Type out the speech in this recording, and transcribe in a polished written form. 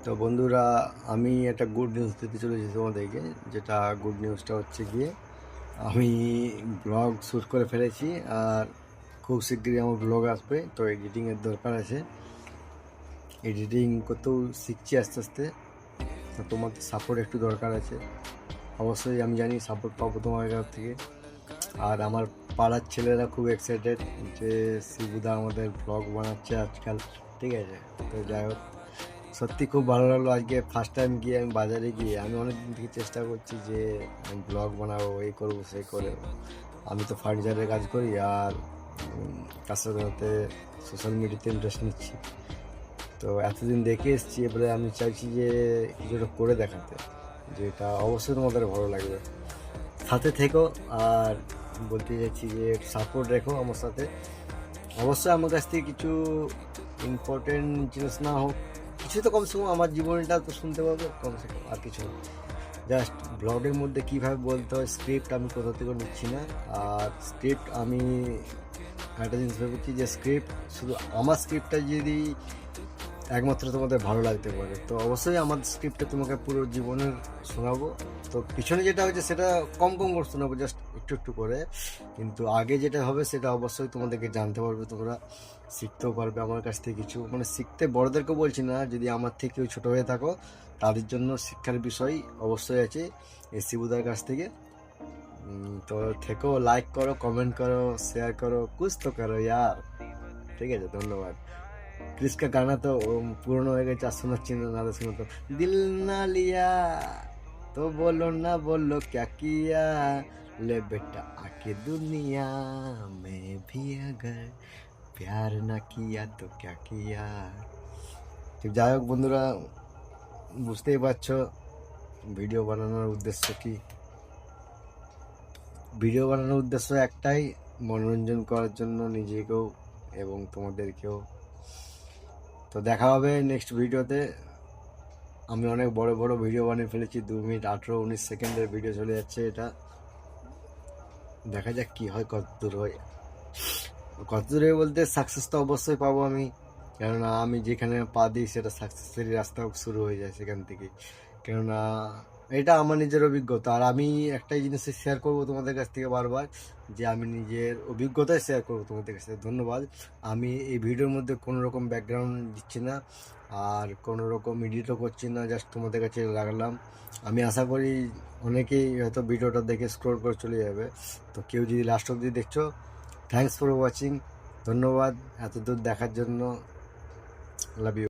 তো বন্ধুরা, আমি একটা গুড নিউজ দিতে চলেছি তোমাদেরকে। যেটা গুড নিউজটা হচ্ছে গিয়ে আমি ব্লগ শ্যুট করে ফেলেছি, আর খুব শিগগিরই আমার ব্লগ আসবে। তো এডিটিংয়ের দরকার আছে, এডিটিং করতেও শিখছি আস্তে আস্তে। তো তোমার সাপোর্ট একটু দরকার আছে। অবশ্যই আমি জানি সাপোর্ট পাবো তোমার কাছ থেকে। আর আমার পাড়ার ছেলেরা খুব এক্সাইটেড যে শিবুদা আমাদের ব্লগ বানাচ্ছে আজকাল, ঠিক আছে? তো যাই হোক, সত্যি খুব ভালো লাগলো। আজকে ফার্স্ট টাইম গিয়ে আমি বাজারে গিয়ে আমি অনেক দিন থেকে চেষ্টা করছি যে আমি ব্লগ বানাবো, এই করবো সেই করে। আমি তো ফার্নিচারের কাজ করি, আর তার সাথে সাথে সোশ্যাল মিডিয়াতে ইন্টারেস্ট নিচ্ছি। তো এতদিন দেখে এসেছি, এবারে আমি চাইছি যে কিছুটা করে দেখাতে, যেটা অবশ্যই তোমাদের ভালো লাগবে। সাথে থেকো, আর বলতে চাইছি যে সাপোর্ট রেখো আমার সাথে। অবশ্যই আমার কাছ থেকে কিছু ইম্পর্টেন্ট জিনিস না হোক, কিছু তো কমসে কম আমার জীবনটা তো শুনতে পাবে কমসে কম, আর কিছু না। জাস্ট ব্লগের মধ্যে কীভাবে বলতে হয়, স্ক্রিপ্ট আমি কোথা থেকে নিচ্ছি না। আর স্ক্রিপ্ট আমি একটা জিনিস ভেবেছি যে স্ক্রিপ্ট শুধু আমার স্ক্রিপ্টটা যদি একমাত্র তোমাদের ভালো লাগতে পারে, তো অবশ্যই আমার স্ক্রিপ্টটা তোমাকে পুরো জীবনের শোনাবো। তো পিছনে যেটা হয়েছে সেটা কম কম করে শোনাবো, জাস্ট একটু একটু করে। কিন্তু আগে যেটা হবে সেটা অবশ্যই তোমাদেরকে জানতে পারবে, তোমরা শিখতেও পারবে আমার কাছ থেকে কিছু। মানে শিখতে বড়দেরকেও বলছি না, যদি আমার থেকে কেউ ছোটো হয়ে থাকো তাদের জন্য শিক্ষার বিষয় অবশ্যই আছে এই শিবুদার কাছ থেকে। তো থেকেও, লাইক করো, কমেন্ট করো, শেয়ার করো, কুছ তো করো ইয়ার। ঠিক আছে, ধন্যবাদ। क्रिस का गाना तो पुराना हो गया, শোনাচ্ছি না, না শুনো তো। दिल ना लिया तो बोलो ना बोलो क्या किया, ले बेटा आके दुनिया में भी अगर प्यार ना किया तो क्या किया। ঠিক, যাই হোক বন্ধুরা, বুঝতেই পারছো ভিডিও বানানোর উদ্দেশ্য কি। ভিডিও বানানোর উদ্দেশ্য একটাই, মনোরঞ্জন করার জন্য নিজেকেও এবং তোমাদেরকেও। তো দেখা হবে নেক্সট ভিডিওতে। আমি অনেক বড় বড় ভিডিও বানিয়ে ফেলেছি, 2 মিনিট 18-19 সেকেন্ডের ভিডিও চলে যাচ্ছে এটা। দেখা যাক কি হয়, কত দূর হয়। কত দূরে বলতে সাকসেস তো অবশ্যই পাবো আমি, কেননা আমি যেখানে পা দিই সেটা সাকসেসেরই রাস্তা শুরু হয়ে যায় সেখান থেকে। কেননা এটা আমার নিজের অভিজ্ঞতা, আর আমি একটাই জিনিস শেয়ার করবো তোমাদের কাছ থেকে বারবার, যে আমি নিজের অভিজ্ঞতাই শেয়ার করবো তোমাদের কাছ থেকে। ধন্যবাদ। আমি এই ভিডিওর মধ্যে কোনো রকম ব্যাকগ্রাউন্ড দিচ্ছি না, আর কোনো রকম এডিটও করছি না, জাস্ট তোমাদের কাছে রাখলাম। আমি আশা করি অনেকেই হয়তো ভিডিওটা দেখে স্ক্রল করে চলে যাবে। তো কেউ যদি লাস্ট অবধি দেখছো, থ্যাংকস ফর ওয়াচিং, ধন্যবাদ এত দূর দেখার জন্য। Love you.